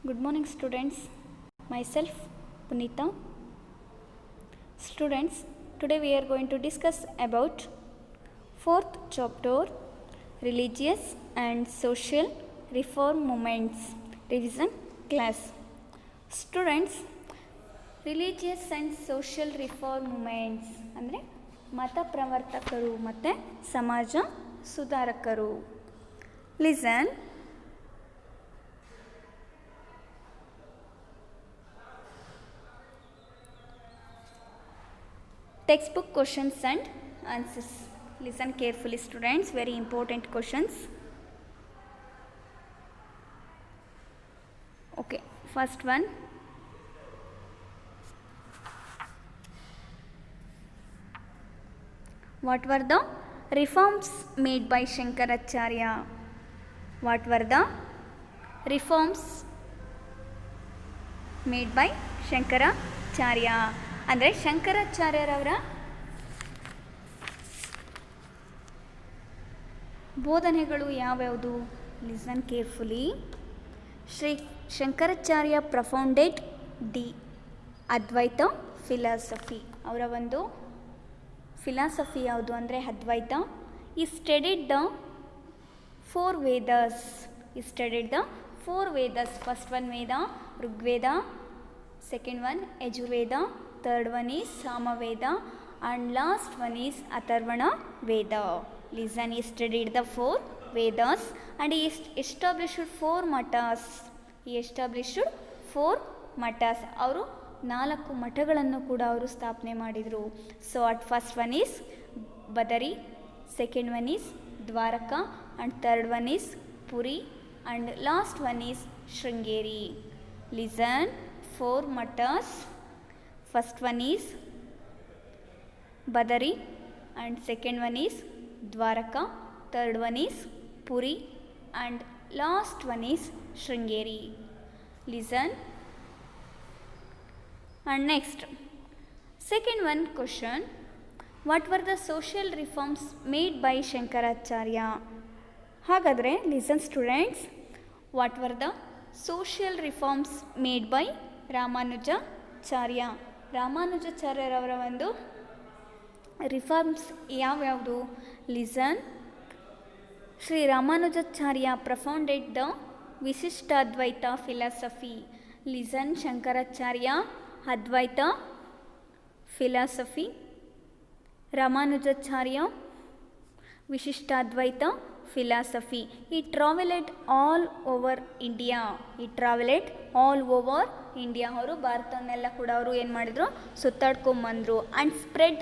Good morning, students. Myself, Punita. Students, today we are going to discuss about fourth chapter, religious and social reform movements. Revision class. Students, religious and social reform movements ಅಂದರೆ ಮತ ಪ್ರವರ್ತಕರು ಮತ್ತು ಸಮಾಜ ಸುಧಾರಕರು. Listen. Textbook questions and answers. Listen carefully, students. Very important questions. Okay, first one. What were the reforms made by Shankaracharya? What were the reforms made by Shankaracharya? ಅಂದರೆ ಶಂಕರಾಚಾರ್ಯರವರ ಬೋಧನೆಗಳು ಯಾವ್ಯಾವುದು? Listen carefully. Shri Shankaracharya propounded the Advaita philosophy. ಅವರ ಒಂದು philosophy ಯಾವುದು ಅಂದರೆ Advaita. He studied the four Vedas. First one Veda Rigveda, second one Yajurveda, third one is Samaveda, and last one is Atharvana Veda. Listen, he studied the four Vedas and he established four matas. ಅವರು 4 ಮಠಗಳನ್ನು ಕೂಡ ಅವರು ಸ್ಥಾಪನೆ ಮಾಡಿದರು. So at first one is Badari, second one is Dwarka, and third one is Puri, and last one is Sringeri. Listen. 4 matas. First one is Badari, and second one is Dwaraka, third one is Puri, and last one is Shringeri. Listen. And next, second one question. What were the social reforms made by Shankaracharya? ಹಾಗಾದರೆ listen students. What were the social reforms made by ರಾಮಾನುಜಾಚಾರ್ಯರವರ ಒಂದು reforms ಯಾವ್ಯಾವುದು? Listen. Shri Ramanujacharya propounded the Vishishtadvaita philosophy. Listen. Shankaracharya Advaita philosophy, Ramanujacharya Vishishtadvaita philosophy. He traveled all over India. ಅವರು ಭಾರತವನ್ನೆಲ್ಲ ಕೂಡ ಅವರು ಏನು ಮಾಡಿದರು, ಸುತ್ತಾಡ್ಕೊಂಬಂದರು. And spread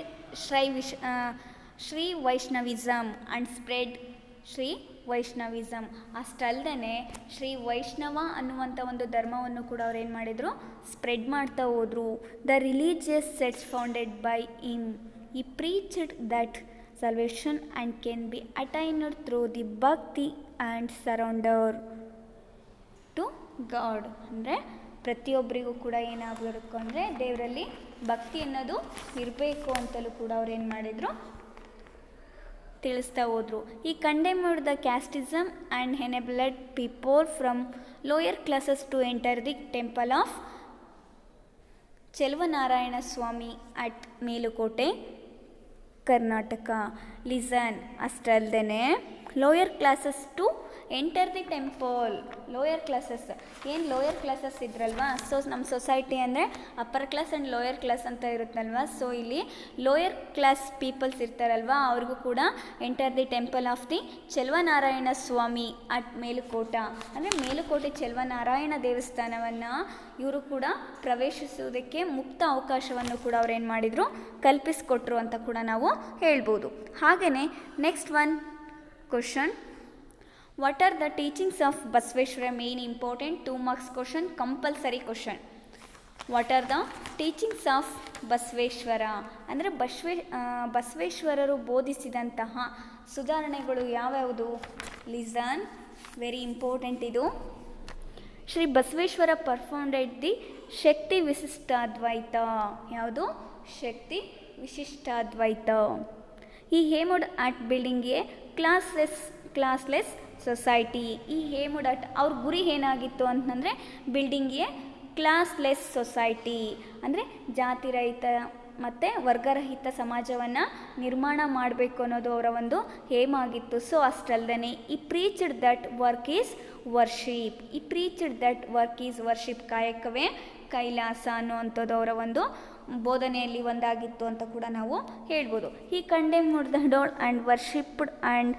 Shri Vaishnavism. ಅಷ್ಟಲ್ಲದೆ ಶ್ರೀ ವೈಷ್ಣವ ಅನ್ನುವಂಥ ಒಂದು ಧರ್ಮವನ್ನು ಕೂಡ ಅವ್ರು ಏನು ಮಾಡಿದರು, ಸ್ಪ್ರೆಡ್ ಮಾಡ್ತಾ ಹೋದರು. The religious sects founded by him. He preached that salvation and can be attained through the bhakti and surrender to God. ಅಂದರೆ ಪ್ರತಿಯೊಬ್ಬರಿಗೂ ಕೂಡ ಏನಾಗಬೇಕು ಅಂದರೆ ದೇವರಲ್ಲಿ ಭಕ್ತಿ ಅನ್ನೋದು ಇರಬೇಕು ಅಂತಲೂ ಕೂಡ ಅವ್ರು ಏನು ಮಾಡಿದರು, ತಿಳಿಸ್ತಾ ಹೋದರು. He condemned the casteism and enabled people from lower classes to enter the temple of Cheluvanarayana Swami at Melukote, Karnataka. Listen. ಅಷ್ಟಲ್ದೇ lower classes to enter the temple. Lower classes ಇದ್ರಲ್ವಾ. ಸೊ ನಮ್ಮ ಸೊಸೈಟಿ ಅಂದರೆ upper class and lower class ಅಂತ ಇರುತ್ತಲ್ವ. So ಇಲ್ಲಿ lower class peoples ಇರ್ತಾರಲ್ವ, ಅವ್ರಿಗೂ ಕೂಡ enter the temple of the Cheluvanarayana Swami at Melukote. ಅಂದರೆ ಮೇಲುಕೋಟೆ ಚೆಲುವನಾರಾಯಣ ದೇವಸ್ಥಾನವನ್ನು ಇವರು ಕೂಡ ಪ್ರವೇಶಿಸುವುದಕ್ಕೆ ಮುಕ್ತ ಅವಕಾಶವನ್ನು ಕೂಡ ಅವ್ರು ಏನು ಮಾಡಿದರು, ಕಲ್ಪಿಸಿಕೊಟ್ರು ಅಂತ ಕೂಡ ನಾವು ಹೇಳ್ಬೋದು. ಹಾಗೆಯೇ next one question. What are the teachings of Basaveshwara? Main important 2 marks question, compulsory question. What are the teachings of Basaveshwara? ಅಂದರೆ ಬಸವೇಶ್ವರರು ಬೋಧಿಸಿದಂತಹ ಸುಧಾರಣೆಗಳು ಯಾವ್ಯಾವುದು? ಲಿಸನ್. ವೆರಿ ಇಂಪಾರ್ಟೆಂಟ್ ಇದು. Shri Basaveshwara propounded the Shakti Vishishtadvaita. ಯಾವುದು? Shakti Vishishtadvaita. He aimed at building a classless society. He aim that ಅವ್ರ ಗುರಿ ಏನಾಗಿತ್ತು ಅಂತಂದರೆ ಬಿಲ್ಡಿಂಗ್ ಎ ಕ್ಲಾಸ್ಲೆಸ್ ಸೊಸೈಟಿ, ಅಂದರೆ ಜಾತಿರಹಿತ ಮತ್ತು ವರ್ಗರಹಿತ ಸಮಾಜವನ್ನು ನಿರ್ಮಾಣ ಮಾಡಬೇಕು ಅನ್ನೋದು ಅವರ ಒಂದು ಏಮ್ ಆಗಿತ್ತು. ಸೊ ಅಷ್ಟಲ್ದೇ he preached that work is worship, he preached that work is worship, ಕಾಯಕವೇ ಕೈಲಾಸ ಅನ್ನುವಂಥದ್ದು ಅವರ ಒಂದು ಬೋಧನೆಯಲ್ಲಿ ಒಂದಾಗಿತ್ತು ಅಂತ ಕೂಡ ನಾವು ಹೇಳ್ಬೋದು. He condemned the idol and worshipped and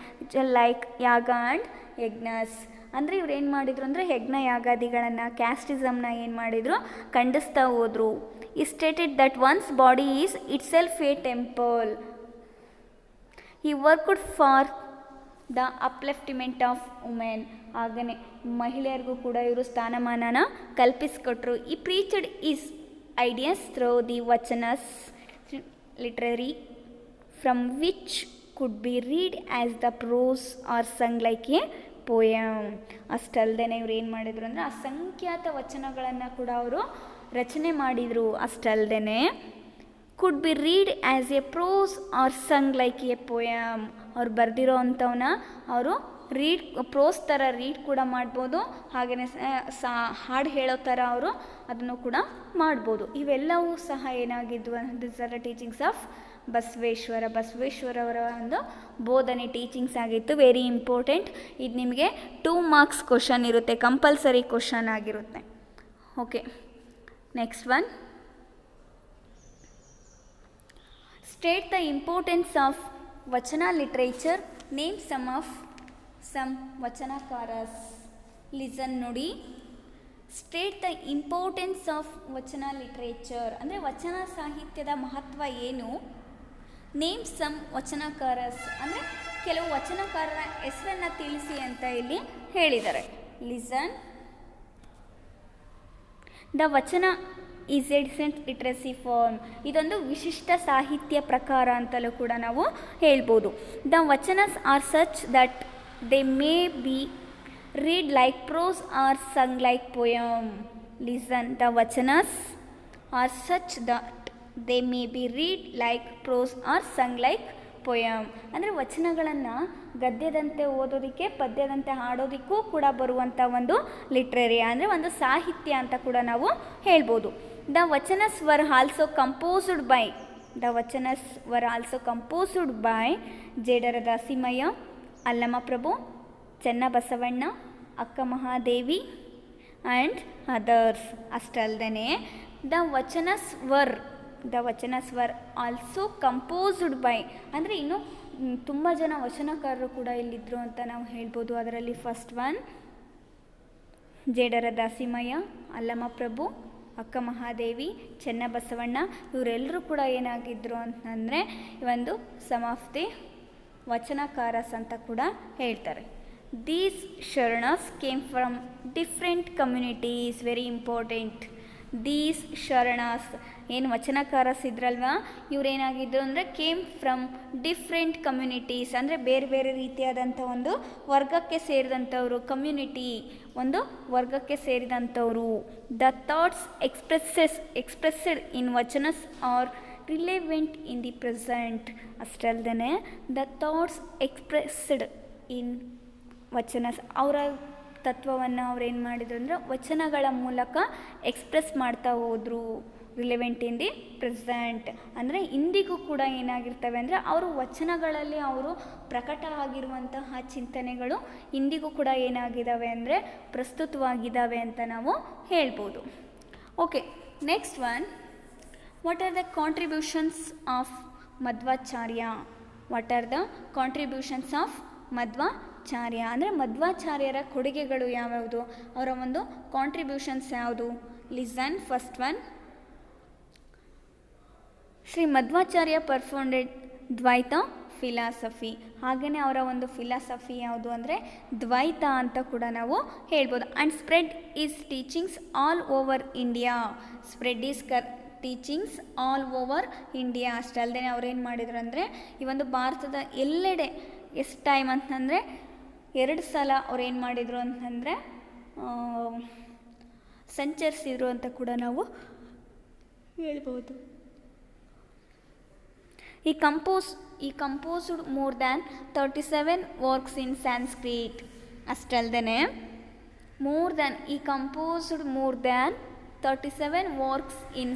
like yaga and yajnas, ಅಂದರೆ ಇವ್ರು ಏನು ಮಾಡಿದರು ಅಂದರೆ ಯಜ್ಞ ಯಾಗಾದಿಗಳನ್ನು, ಕ್ಯಾಸ್ಟಿಸಮ್ನ ಏನು ಮಾಡಿದರು ಖಂಡಿಸ್ತಾ ಹೋದರು. He stated that one's body is itself a temple. He worked for the upliftment of women, ಹಾಗೆಯೇ ಮಹಿಳೆಯರಿಗೂ ಕೂಡ ಇವರು ಸ್ಥಾನಮಾನನ ಕಲ್ಪಿಸಿಕೊಟ್ರು. He preached his ideas through the vachanas literary from which could be read as the prose or sung like a poem. ಅಷ್ಟಲ್ದೇ ಇವ್ರು ಏನು ಮಾಡಿದರು ಅಂದರೆ ಅಸಂಖ್ಯಾತ ವಚನಗಳನ್ನು ಕೂಡ ಅವರು ರಚನೆ ಮಾಡಿದರು. ಅಷ್ಟಲ್ದೇ could be read as a prose or sung like a poem, ಅವ್ರು ಬರೆದಿರೋ ಅಂಥವನ್ನ ಅವರು ಪ್ರೋಸ್ ಥರ ರೀಡ್ ಕೂಡ ಮಾಡ್ಬೋದು, ಹಾಗೆಯೇ ಹಾಡು ಹೇಳೋ ಥರ ಅವರು ಅದನ್ನು ಕೂಡ ಮಾಡ್ಬೋದು. ಇವೆಲ್ಲವೂ ಸಹ ಏನಾಗಿದ್ವು, this are the teachings of Basaveshwara ಅವರ ಒಂದು ಬೋಧನೆ ಟೀಚಿಂಗ್ಸ್ ಆಗಿತ್ತು. ವೆರಿ ಇಂಪಾರ್ಟೆಂಟ್, ಇದು ನಿಮಗೆ 2 ಮಾರ್ಕ್ಸ್ ಕ್ವಶನ್ ಇರುತ್ತೆ, ಕಂಪಲ್ಸರಿ ಕ್ವಶನ್ ಆಗಿರುತ್ತೆ. Okay, next one, state the importance of ವಚನ ಲಿಟ್ರೇಚರ್, ನೇಮ್ ಸಮ್ ವಚನಕಾರಸ್. ಲಿಸನ್ ನೋಡಿ, ಸ್ಟೇಟ್ ದ ಇಂಪಾರ್ಟೆನ್ಸ್ ಆಫ್ ವಚನ ಲಿಟ್ರೇಚರ್ ಅಂದರೆ ವಚನ ಸಾಹಿತ್ಯದ ಮಹತ್ವ ಏನು. ನೇಮ್ ಸಮ್ ವಚನಕಾರಸ್ ಅಂದರೆ ಕೆಲವು ವಚನಕಾರರ ಹೆಸರನ್ನು ತಿಳಿಸಿ ಅಂತ ಇಲ್ಲಿ ಹೇಳಿದ್ದಾರೆ. Listen, the vachana is a decent literacy form, ಇದೊಂದು ವಿಶಿಷ್ಟ ಸಾಹಿತ್ಯ ಪ್ರಕಾರ ಅಂತಲೂ ಕೂಡ ನಾವು ಹೇಳ್ಬೋದು. The vachanas are such that they may be read like prose or sung like poem. Listen, the vachanas are such that they may be read like prose or sung like poem. ಅಂದರೆ ವಚನಗಳನ್ನು ಗದ್ಯದಂತೆ ಓದೋದಕ್ಕೆ, ಪದ್ಯದಂತೆ ಹಾಡೋದಕ್ಕೂ ಕೂಡ ಬರುವಂಥ ಒಂದು ಲಿಟ್ರರಿ ಅಂದರೆ ಒಂದು ಸಾಹಿತ್ಯ ಅಂತ ಕೂಡ ನಾವು ಹೇಳ್ಬೋದು. The vachanas were also composed by Jedara Dasimayya, Allamaprabhu, Chennabasavanna, Akka Mahadevi and others. ಅಷ್ಟಲ್ದೇ the vachanas were also composed by ಅಂದರೆ ಇನ್ನು ತುಂಬ ಜನ ವಚನಕಾರರು ಕೂಡ ಇಲ್ಲಿದ್ದರು ಅಂತ ನಾವು ಹೇಳ್ಬೋದು. ಅದರಲ್ಲಿ ಫಸ್ಟ್ ಒನ್ ಜೇಡರ ದಾಸಿಮಯ್ಯ, ಅಲ್ಲಮಪ್ರಭು, ಅಕ್ಕ ಮಹಾದೇವಿ, ಚೆನ್ನಬಸವಣ್ಣ, ಇವರೆಲ್ಲರೂ ಕೂಡ ಏನಾಗಿದ್ದರು ಅಂತಂದರೆ ಒಂದು ಸಮ್ ಆಫ್ ದಿ ವಚನಕಾರಸ್ ಅಂತ ಕೂಡ ಹೇಳ್ತಾರೆ. These Sharanas came from different communities, very important. These Sharanas ಏನು ವಚನಕಾರಸ್ ಇದ್ರಲ್ವ, ಇವರೇನಾಗಿದ್ದರು ಅಂದರೆ ಕೇಮ್ ಫ್ರಮ್ ಡಿಫ್ರೆಂಟ್ ಕಮ್ಯುನಿಟೀಸ್ ಅಂದರೆ ಬೇರೆ ಬೇರೆ ರೀತಿಯಾದಂಥ ಒಂದು ವರ್ಗಕ್ಕೆ ಸೇರಿದಂಥವರು, ಕಮ್ಯುನಿಟಿ ಒಂದು ವರ್ಗಕ್ಕೆ ಸೇರಿದಂಥವರು. The thoughts expressed in vachanas are relevant in the present. ಅಷ್ಟಲ್ದೇ the thoughts expressed in vachanas, ಅವರ ತತ್ವವನ್ನು ಅವ್ರೇನು ಮಾಡಿದ್ರು ಅಂದರೆ ವಚನಗಳ ಮೂಲಕ ಎಕ್ಸ್ಪ್ರೆಸ್ ಮಾಡ್ತಾ ಹೋದರು. ರಿಲೆವೆಂಟ್ ಇನ್ ದಿ ಪ್ರೆಸೆಂಟ್ ಅಂದರೆ ಇಂದಿಗೂ ಕೂಡ ಏನಾಗಿರ್ತವೆ ಅಂದರೆ ಅವರು ವಚನಗಳಲ್ಲಿ ಅವರು ಪ್ರಕಟ ಆಗಿರುವಂತಹ ಚಿಂತನೆಗಳು ಇಂದಿಗೂ ಕೂಡ ಏನಾಗಿದ್ದಾವೆ ಅಂದರೆ ಪ್ರಸ್ತುತವಾಗಿದ್ದಾವೆ ಅಂತ ನಾವು ಹೇಳ್ಬೋದು. Okay, next one, what are the contributions of Madhvacharya? Madhvacharya ಅಂದರೆ ಮಧ್ವಾಚಾರ್ಯರ ಕೊಡುಗೆಗಳು ಯಾವ್ಯಾವುದು, ಅವರ ಒಂದು ಕಾಂಟ್ರಿಬ್ಯೂಷನ್ಸ್ ಯಾವುದು? Listen, first one, Shri Madhvacharya performed Dvaita philosophy. ಹಾಗೆಯೇ ಅವರ ಒಂದು ಫಿಲಾಸಫಿ ಯಾವುದು ಅಂದರೆ ದ್ವೈತ ಅಂತ ಕೂಡ ನಾವು ಹೇಳ್ಬೋದು. And spread his teachings all over India. Teachings all over India. ಅಷ್ಟಲ್ಲದೆ ಅವ್ರೇನು ಮಾಡಿದ್ರು ಅಂದರೆ ಈ ಒಂದು ಭಾರತದ ಎಲ್ಲೆಡೆ ಎಷ್ಟು ಟೈಮ್ ಅಂತಂದರೆ 2 ಸಲ ಅವ್ರೇನು ಮಾಡಿದರು ಅಂತಂದರೆ ಸಂಚರಿಸಿದರು ಅಂತ ಕೂಡ ನಾವು ಹೇಳ್ಬೋದು. He composed more than 37 works in Sanskrit. ಅಷ್ಟಲ್ದೇ he composed more than 37 works in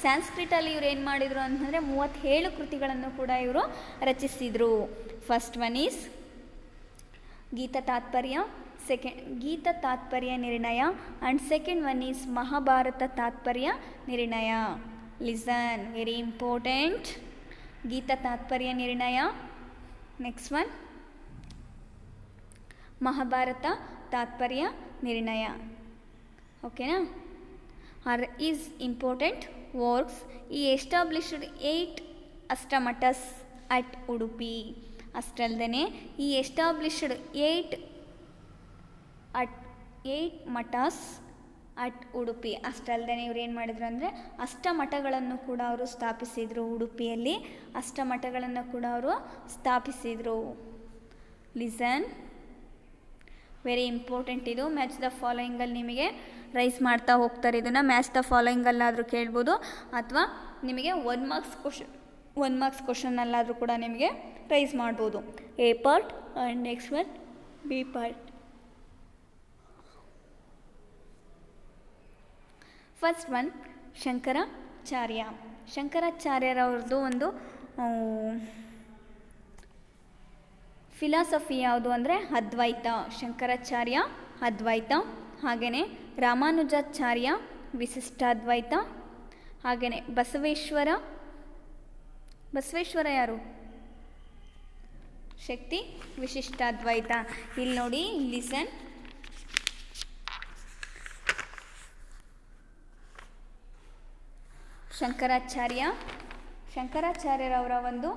ಸ್ಯಾನ್ಸ್ಕ್ರಿಟಲ್ಲಿ ಇವ್ರು ಏನು ಮಾಡಿದರು ಅಂತಂದರೆ 37 ಕೃತಿಗಳನ್ನು ಕೂಡ ಇವರು ರಚಿಸಿದರು. ಫಸ್ಟ್ ಒನ್ ಈಸ್ ಗೀತ ತಾತ್ಪರ್ಯ ನಿರ್ಣಯ and second one is Mahabharata Tatparya ನಿರ್ಣಯ. Listen, very important. ಗೀತ ತಾತ್ಪರ್ಯ ನಿರ್ಣಯ, ನೆಕ್ಸ್ಟ್ ಒನ್ ಮಹಾಭಾರತ ತಾತ್ಪರ್ಯ ನಿರ್ಣಯ. ಓಕೆನಾ? Are his important works. He established 8 ashtamathas at Udupi. ಅಷ್ಟಲ್ದೇ he established 8 mathas at Udupi. ಅಷ್ಟಲ್ದೇ ಇವ್ರು ಏನು ಮಾಡಿದ್ರು ಅಂದರೆ ಅಷ್ಟಮಠಗಳನ್ನು ಕೂಡ ಅವರು ಸ್ಥಾಪಿಸಿದರು. ಉಡುಪಿಯಲ್ಲಿ ಅಷ್ಟಮಠಗಳನ್ನು ಕೂಡ ಅವರು ಸ್ಥಾಪಿಸಿದರು. ಲಿಸನ್, ವೆರಿ ಇಂಪಾರ್ಟೆಂಟ್ ಇದು. ಮ್ಯಾಚ್ ದ ಫಾಲೋಯಿಂಗಲ್ಲಿ ನಿಮಗೆ ರೈಸ್ ಮಾಡ್ತಾ ಹೋಗ್ತಾರೆ. ಇದನ್ನು ಮ್ಯಾಚ್ ದ ಫಾಲೋಯಿಂಗಲ್ಲಾದರೂ ಕೇಳ್ಬೋದು ಅಥವಾ ನಿಮಗೆ 1 ಮಾರ್ಕ್ಸ್ ಕ್ವಶನ್ನಲ್ಲಾದರೂ ಕೂಡ ನಿಮಗೆ ರೈಸ್ ಮಾಡ್ಬೋದು. A part and next one B part. First one ಶಂಕರಾಚಾರ್ಯರವ್ರದ್ದು ಒಂದು ಫಿಲಾಸಫಿ ಯಾವುದು ಅಂದರೆ ಅದ್ವೈತ. ಶಂಕರಾಚಾರ್ಯ ಅದ್ವೈತ, ಹಾಗೆಯೇ ರಾಮಾನುಜಾಚಾರ್ಯ ವಿಶಿಷ್ಟಾದ್ವೈತ, ಹಾಗೆಯೇ ಬಸವೇಶ್ವರ ಯಾರು? ಶಕ್ತಿ ವಿಶಿಷ್ಟಾದ್ವೈತ. ಇಲ್ಲಿ ನೋಡಿ, ಲಿಸನ್. ಶಂಕರಾಚಾರ್ಯರವರ ಒಂದು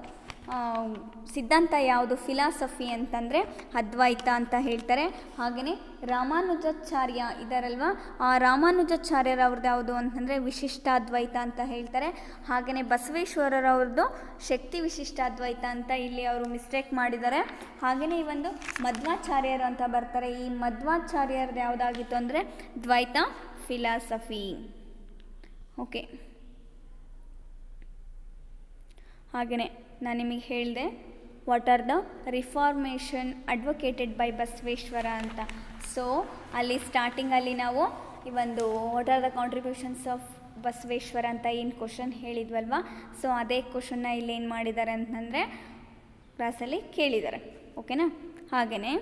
ಸಿದ್ಧಾಂತ ಯಾವುದು, ಫಿಲಾಸಫಿ ಅಂತಂದರೆ ಅದ್ವೈತ ಅಂತ ಹೇಳ್ತಾರೆ. ಹಾಗೆಯೇ ರಾಮಾನುಜಾಚಾರ್ಯ ಇದ್ದಾರಲ್ವ, ಆ ರಾಮಾನುಜಾಚಾರ್ಯರವ್ರದ್ದು ಯಾವುದು ಅಂತಂದರೆ ವಿಶಿಷ್ಟಾದ್ವೈತ ಅಂತ ಹೇಳ್ತಾರೆ. ಹಾಗೆಯೇ ಬಸವೇಶ್ವರರವ್ರದ್ದು ಶಕ್ತಿ ವಿಶಿಷ್ಟಾದ್ವೈತ ಅಂತ ಇಲ್ಲಿ ಅವರು ಮಿಸ್ಟೇಕ್ ಮಾಡಿದ್ದಾರೆ. ಹಾಗೆಯೇ ಈ ಒಂದು ಮಧ್ವಾಚಾರ್ಯರು ಅಂತ ಬರ್ತಾರೆ. ಈ ಮಧ್ವಾಚಾರ್ಯರದ್ದು ಯಾವುದಾಗಿತ್ತು ಅಂದರೆ ದ್ವೈತ ಫಿಲಾಸಫಿ. ಓಕೆ, ಹಾಗೆಯೇ ನಾನು ನಿಮಗೆ ಹೇಳಿದೆ what are the reformation advocated by Basaveshwara ಅಂತ. ಸೊ ಅಲ್ಲಿ ಸ್ಟಾರ್ಟಿಂಗಲ್ಲಿ ನಾವು ಈ ಒಂದು what are the contributions of Basaveshwara ಅಂತ ಏನು ಕ್ವಶನ್ ಹೇಳಿದ್ವಲ್ವ, ಸೊ ಅದೇ ಕ್ವಶನ್ನ ಇಲ್ಲಿ ಏನು ಮಾಡಿದ್ದಾರೆ ಅಂತಂದರೆ ಕ್ಲಾಸಲ್ಲಿ ಕೇಳಿದ್ದಾರೆ. ಓಕೆನಾ? ಹಾಗೆಯೇ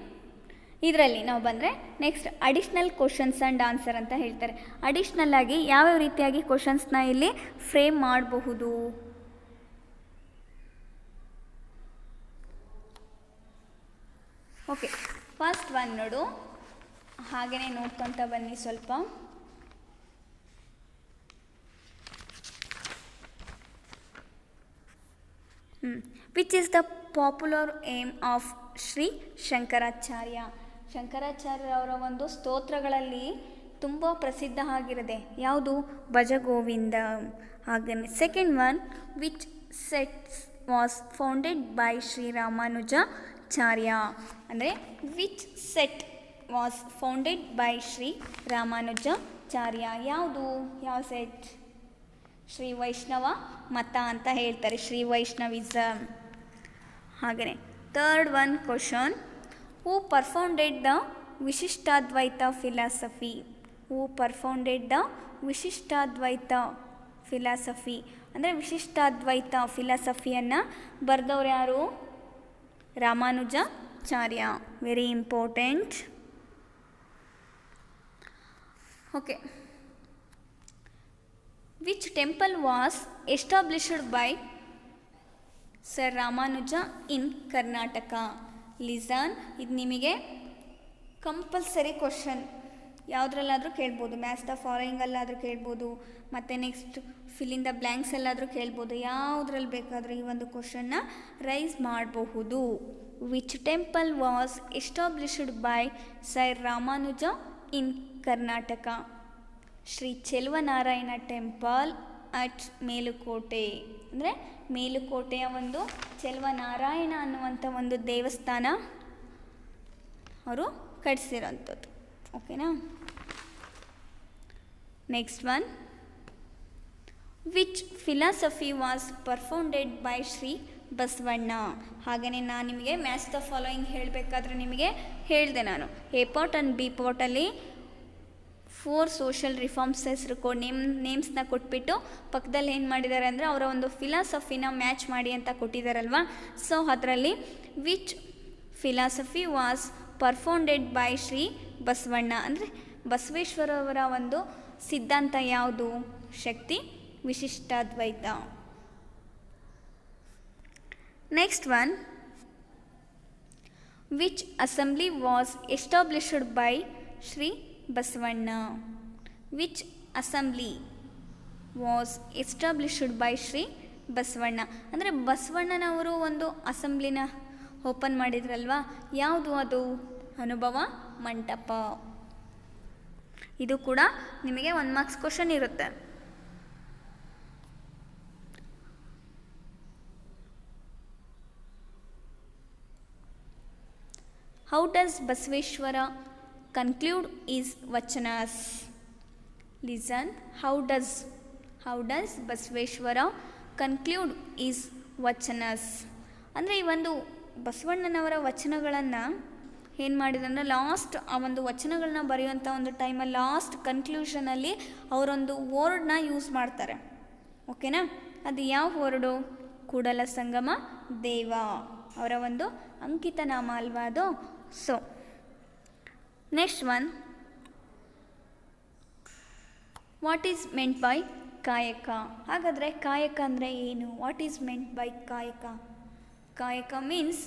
ಇದರಲ್ಲಿ ನಾವು ಬಂದರೆ next additional questions and answer ಅಂತ ಹೇಳ್ತಾರೆ. ಅಡಿಷ್ನಲ್ ಆಗಿ ಯಾವ್ಯಾವ ರೀತಿಯಾಗಿ ಕ್ವಶನ್ಸ್ನ ಇಲ್ಲಿ ಫ್ರೇಮ್ ಮಾಡಬಹುದು. ಓಕೆ, ಫಸ್ಟ್ ಒನ್ ನೋಡು, ಹಾಗೆಯೇ ನೋಡ್ಕೊತ ಬನ್ನಿ ಸ್ವಲ್ಪ. Which is the popular hymn of Shri Shankaracharya. ಶಂಕರಾಚಾರ್ಯರವರ ಒಂದು ಸ್ತೋತ್ರಗಳಲ್ಲಿ ತುಂಬ ಪ್ರಸಿದ್ಧ ಆಗಿರದೆ ಯಾವುದು? ಭಜಗೋವಿಂದ. ಹಾಗೆಯೇ second one, which sects was founded by Shri Ramanujacharya. ಅಂದರೆ which sect was founded by Shri Ramanujacharya. ಯಾವುದು? ಯಾವ ಸೆಟ್? ಶ್ರೀ ವೈಷ್ಣವ ಮತ ಅಂತ ಹೇಳ್ತಾರೆ, ಶ್ರೀ ವೈಷ್ಣವಿಸಮ್. ಹಾಗೆಯೇ third one question, who propounded the Vishishtadvaita philosophy. Who propounded the Vishishtadvaita philosophy. ಅಂದರೆ ವಿಶಿಷ್ಟಾದ್ವೈತ ಫಿಲಾಸಫಿಯನ್ನು ಬರೆದವ್ರು ಯಾರು? Ramanujacharya. Very important. Okay, which temple was established by sir Ramanuja in Karnataka. Listen, ಇದು ನಿಮಗೆ ಕಂಪಲ್ಸರಿ ಕ್ವಶನ್. ಯಾವುದ್ರಲ್ಲಾದರೂ ಕೇಳ್ಬೋದು, ಮ್ಯಾಚ್ ದ ಫಾಲೋಯಿಂಗಲ್ಲಾದರೂ ಕೇಳ್ಬೋದು, ಮತ್ತು next fill in the blanks ಎಲ್ಲಾದರೂ ಕೇಳ್ಬೋದು. ಯಾವುದ್ರಲ್ಲಿ ಬೇಕಾದರೂ ಈ ಒಂದು ಕ್ವಶನ್ನ ರೈಸ್ ಮಾಡಬಹುದು. Which temple was established by sir Ramanuja in Karnataka. Shri Cheluvanarayana temple at Melukote. ಅಂದರೆ ಮೇಲುಕೋಟೆಯ ಒಂದು ಚೆಲುವನಾರಾಯಣ ಅನ್ನುವಂಥ ಒಂದು ದೇವಸ್ಥಾನ ಅವರು ಕಟ್ಟಿಸಿರೋಂಥದ್ದು. ಓಕೆನಾ? Next one, which philosophy was propounded by Shri Basavanna. ಹಾಗೆಯೇ ನಾನು ನಿಮಗೆ ಮ್ಯಾಚ್ ದ ಫಾಲೋಯಿಂಗ್ ಹೇಳಬೇಕಾದ್ರೆ ನಿಮಗೆ ಹೇಳಿದೆ ನಾನು. ಎ ಪಾರ್ಟ್ ಆ್ಯಂಡ್ ಬಿ ಪಾರ್ಟಲ್ಲಿ 4 ಸೋಷಲ್ ರಿಫಾರ್ಮ್ಸ್ ಹೆಸರು ನೇಮ್ಸ್ನ ಕೊಟ್ಬಿಟ್ಟು ಪಕ್ಕದಲ್ಲಿ ಏನು ಮಾಡಿದ್ದಾರೆ ಅಂದರೆ ಅವರ ಒಂದು ಫಿಲಾಸಫಿನ ಮ್ಯಾಚ್ ಮಾಡಿ ಅಂತ ಕೊಟ್ಟಿದ್ದಾರಲ್ವ. ಸೊ ಅದರಲ್ಲಿ which philosophy was propounded by Shri Basavanna, ಅಂದರೆ ಬಸವೇಶ್ವರವರ ಒಂದು ಸಿದ್ಧಾಂತ ಯಾವುದು? Shakti Vishishtadvaita. Next one, which assembly was established by Shri Basavanna? Which assembly was established by Shri Basavanna, ಅಂದರೆ ಬಸವಣ್ಣನವರು ಒಂದು ಅಸೆಂಬ್ಲಿನ ಓಪನ್ ಮಾಡಿದ್ರಲ್ವ, ಯಾವುದು ಅದು? ಅನುಭವ ಮಂಟಪ. ಇದು ಕೂಡ ನಿಮಗೆ 1 ಮಾರ್ಕ್ಸ್ ಕ್ವಶನ್ ಇರುತ್ತೆ. How does Basaveshwara conclude his vachanas? Listen, how does Basaveshwara conclude his vachanas? ಅಂದರೆ ಈ ಒಂದು ಬಸವಣ್ಣನವರ ವಚನಗಳನ್ನು ಏನು ಮಾಡಿದಂದರೆ ಲಾಸ್ಟ್ ಆ ಒಂದು ವಚನಗಳನ್ನ ಬರೆಯುವಂಥ ಒಂದು ಟೈಮಲ್ಲಿ ಲಾಸ್ಟ್ ಕನ್ಕ್ಲೂಷನಲ್ಲಿ ಅವರೊಂದು ವರ್ಡ್ನ ಯೂಸ್ ಮಾಡ್ತಾರೆ. ಓಕೆನಾ? ಅದು ಯಾವ ವರ್ಡು? ಕೂಡಲ ಸಂಗಮ ದೇವ ಅವರ ಒಂದು ಅಂಕಿತ ನಾಮ ಅಲ್ವಾ ಅದು. So next one, what is meant by ಕಾಯಕ? ಹಾಗಾದರೆ ಕಾಯಕ ಅಂದರೆ ಏನು? What is meant by kayaka? Kayaka means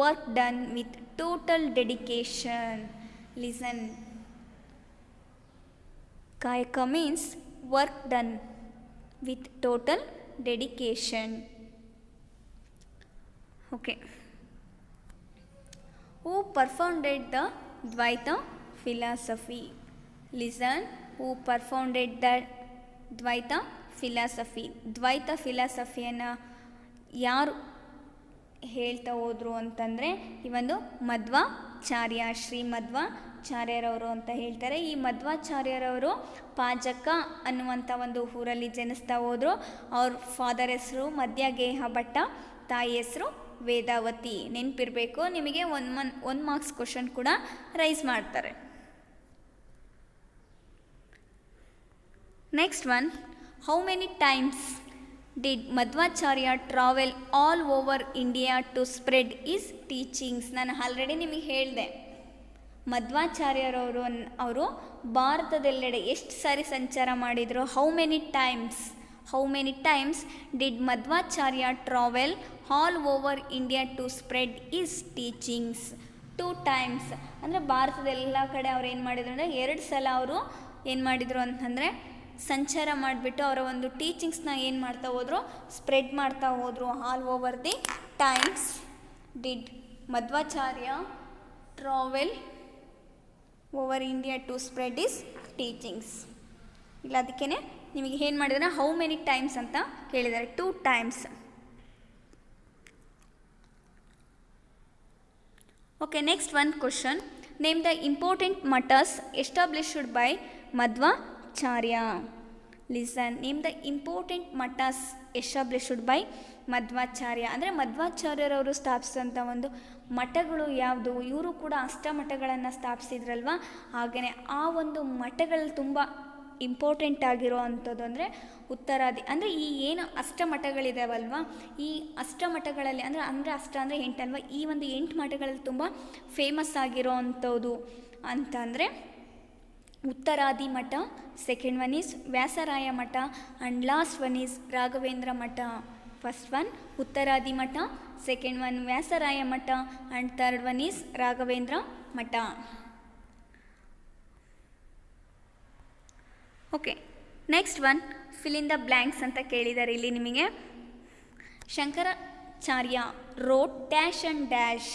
work done with total dedication. Listen, kayaka means work done with total dedication. Okay. Who propounded the Dvaita philosophy? Listen, who perfounded the Dvaita philosophy? Dvaita philosophyಯನ್ನು ಯಾರು ಹೇಳ್ತಾ ಹೋದರು ಅಂತಂದರೆ ಈ ಒಂದು ಮಧ್ವಾಚಾರ್ಯ, ಶ್ರೀ ಮಧ್ವಾಚಾರ್ಯರವರು ಅಂತ ಹೇಳ್ತಾರೆ. ಈ ಮಧ್ವಾಚಾರ್ಯರವರು ಪಾಜಕ ಅನ್ನುವಂಥ ಒಂದು ಊರಲ್ಲಿ ಜನಿಸ್ತಾ ಹೋದರು. ಅವ್ರ ಫಾದರ್ ಹೆಸರು ಮಧ್ಯಗೇಹ ಭಟ್ಟ, ತಾಯಿ ಹೆಸರು ವೇದಾವತಿ. ನೆನಪಿರಬೇಕು ನಿಮಗೆ. 1 ಮಾರ್ಕ್ಸ್ ಕ್ವಶನ್ ಕೂಡ ರೈಸ್ ಮಾಡ್ತಾರೆ. Next one, how many times did Madhvacharya travel all over India to spread his teachings? ನಾನು ಆಲ್ರೆಡಿ ನಿಮಗೆ ಹೇಳಿದೆ, ಮಧ್ವಾಚಾರ್ಯರವರು ಅವರು ಭಾರತದೆಲ್ಲೆಡೆ ಎಷ್ಟು ಸಾರಿ ಸಂಚಾರ ಮಾಡಿದರು? How many times did Madhvacharya travel all over India to spread his teachings? 2 times. ಅಂದರೆ ಭಾರತದೆಲ್ಲ ಕಡೆ ಅವ್ರು ಏನು ಮಾಡಿದ್ರು ಅಂದರೆ 2 ಸಲ ಅವರು ಏನು ಮಾಡಿದರು ಅಂತಂದರೆ ಸಂಚಾರ ಮಾಡಿಬಿಟ್ಟು ಅವರ ಒಂದು ಟೀಚಿಂಗ್ಸ್ನ ಏನು ಮಾಡ್ತಾ ಹೋದರು? ಸ್ಪ್ರೆಡ್ ಮಾಡ್ತಾ ಹೋದರು. All over the times did Madhvacharya travel over India to spread his teachings. ಇಲ್ಲ, ಅದಕ್ಕೇ ನಿಮಗೆ ಏನು ಮಾಡಿದರೆ ಹೌ ಮೆನಿ ಟೈಮ್ಸ್ ಅಂತ ಕೇಳಿದ್ದಾರೆ. 2 times. Okay, next one question. Name the important mathas established by Madhvacharya. Listen, name the important mathas established by Madhvacharya. ಅಂದರೆ ಮಧ್ವಾಚಾರ್ಯರವರು ಸ್ಥಾಪಿಸಿದಂಥ ಒಂದು ಮಠಗಳು ಯಾವುದು? ಇವರು ಕೂಡ ಅಷ್ಟಮಠಗಳನ್ನು ಸ್ಥಾಪಿಸಿದ್ರಲ್ವ. ಹಾಗೆಯೇ ಆ ಒಂದು ಮಠಗಳಲ್ಲಿ ತುಂಬ ಇಂಪಾರ್ಟೆಂಟ್ ಆಗಿರೋ ಅಂಥದ್ದು ಅಂದರೆ ಉತ್ತರಾದಿ, ಅಂದರೆ ಈ ಏನು ಅಷ್ಟಮಠಗಳಿದಾವಲ್ವ, ಈ ಅಷ್ಟಮಠಗಳಲ್ಲಿ ಅಂದರೆ ಅಷ್ಟ ಅಂದರೆ 8 ಅಲ್ವ, ಈ ಒಂದು 8 ಮಠಗಳಲ್ಲಿ ತುಂಬ ಫೇಮಸ್ ಆಗಿರೋ ಅಂಥದ್ದು ಅಂತಂದರೆ ಉತ್ತರಾದಿ Matha, second one is Vyasaraya Matha, and last one is Raghavendra Matha. First one Uttaradi Matha, second one Vyasaraya Matha, and third one is Raghavendra Matha. Okay, next one fill in the blanks ಅಂತ ಕೇಳಿದ್ದಾರೆ ಇಲ್ಲಿ ನಿಮಗೆ. Shankaracharya wrote dash and dash,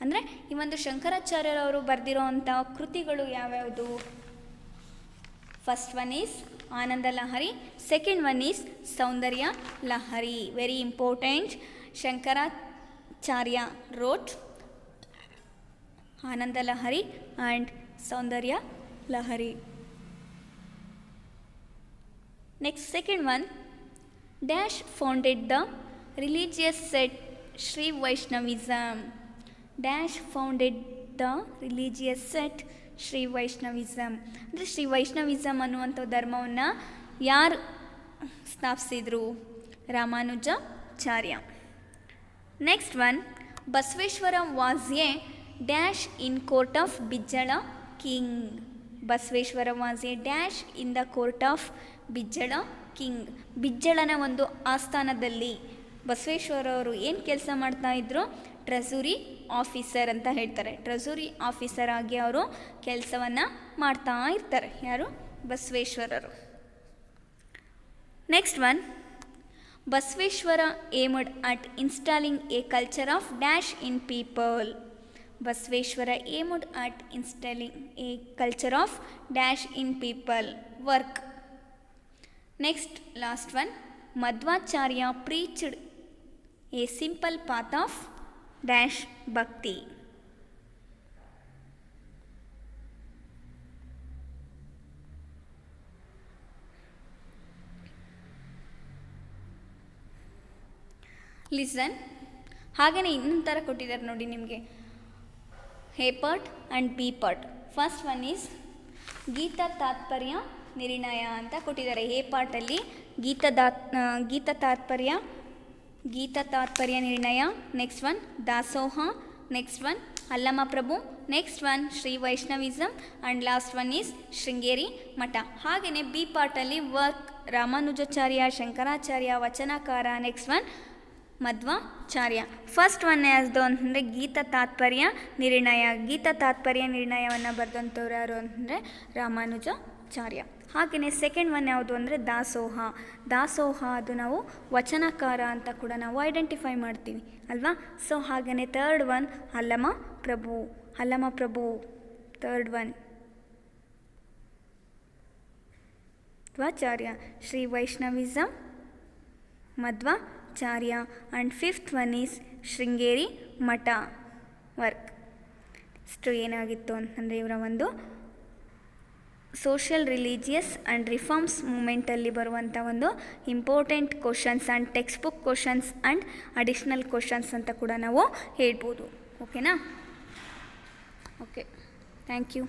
ಅಂದರೆ ಈ ಒಂದು ಶಂಕರಾಚಾರ್ಯರವರು ಬರೆದಿರೋ ಅಂಥ ಕೃತಿಗಳು ಯಾವ್ಯಾವುದು? First one is Ananda Lahari, second one is Saundarya Lahari. Very important. Shankaracharya wrote Ananda Lahari and Saundarya Lahari. Next, second one, Dash founded the religious sect Sri Vaishnavism. Dash founded the religious sect Sri Vaishnavism. ಅಂದರೆ ಶ್ರೀ ವೈಷ್ಣವಿಸಮ್ ಅನ್ನುವಂಥ ಧರ್ಮವನ್ನು ಯಾರು ಸ್ಥಾಪಿಸಿದರು? Ramanujacharya. Next one, Basaveshwara was a dash in court of Bijjala king. Basaveshwara was a dash in the court of Bijjala king. ಬಿಜ್ಜಳನ ಒಂದು ಆಸ್ಥಾನದಲ್ಲಿ ಬಸವೇಶ್ವರವರು ಏನು ಕೆಲಸ ಮಾಡ್ತಾಯಿದ್ರು? ಟ್ರೆಸುರಿ ಆಫೀಸರ್ ಅಂತ ಹೇಳ್ತಾರೆ. ಟ್ರೆಸುರಿ ಆಫೀಸರ್ ಆಗಿ ಅವರು ಕೆಲಸವನ್ನು ಮಾಡ್ತಾ ಇರ್ತಾರೆ. ಯಾರು? ಬಸವೇಶ್ವರರು. Next one, Basaveshwara aimed at installing a culture of dash in people. Basaveshwara aimed at installing a culture of dash in people work. Next last one, Madhvacharya preached a simple path of dash bhakti. Listen. ಹಾಗೆಯೇ ಇನ್ನೊಂದು ಥರ ಕೊಟ್ಟಿದ್ದಾರೆ ನೋಡಿ ನಿಮಗೆ, A part and B part. First one is Gita Tatparya Nirnaya ಅಂತ ಕೊಟ್ಟಿದ್ದಾರೆ. A ಪಾರ್ಟಲ್ಲಿ Gita Tatparya Nirnaya. Next one Dasoha. Next one Allama Prabhu. Next one Sri Vaishnavism and last one is Sringeri Mutt. ಹಾಗೆಯೇ ಬಿ ಪಾರ್ಟಲ್ಲಿ work Ramanujacharya, Shankaracharya, Vachanakara. Next one Madhvacharya. First one ಯಾವುದು ಅಂತಂದರೆ ಗೀತಾ ತಾತ್ಪರ್ಯ ನಿರ್ಣಯ. ಗೀತಾ ತಾತ್ಪರ್ಯ ನಿರ್ಣಯವನ್ನು ಬರೆದಂಥವ್ರು ಯಾರು ಅಂತಂದರೆ ರಾಮಾನುಜಾಚಾರ್ಯ. ಹಾಗೆಯೇ ಸೆಕೆಂಡ್ ಒನ್ ಯಾವುದು ಅಂದರೆ ದಾಸೋಹ. ದಾಸೋಹ ಅದು ನಾವು ವಚನಕಾರ ಅಂತ ಕೂಡ ನಾವು ಐಡೆಂಟಿಫೈ ಮಾಡ್ತೀವಿ ಅಲ್ವಾ. ಸೊ ಹಾಗೆಯೇ third one Allama Prabhu third one Madhvacharya. Sri Vaishnavism Madhvacharya and fifth one is Sringeri Mutt work. ಇಷ್ಟು ಏನಾಗಿತ್ತು ಅಂತಂದರೆ ಇವರ ಒಂದು ಸೋಷಿಯಲ್ ರಿಲಿಜಿಯಸ್ ಆ್ಯಂಡ್ ರಿಫಾರ್ಮ್ಸ್ ಮೂಮೆಂಟಲ್ಲಿ ಬರುವಂಥ ಒಂದು important questions and textbook questions and additional questions ಅಂತ ಕೂಡ ನಾವು ಹೇಳ್ಬೋದು. ಓಕೆನಾ? Okay, thank you.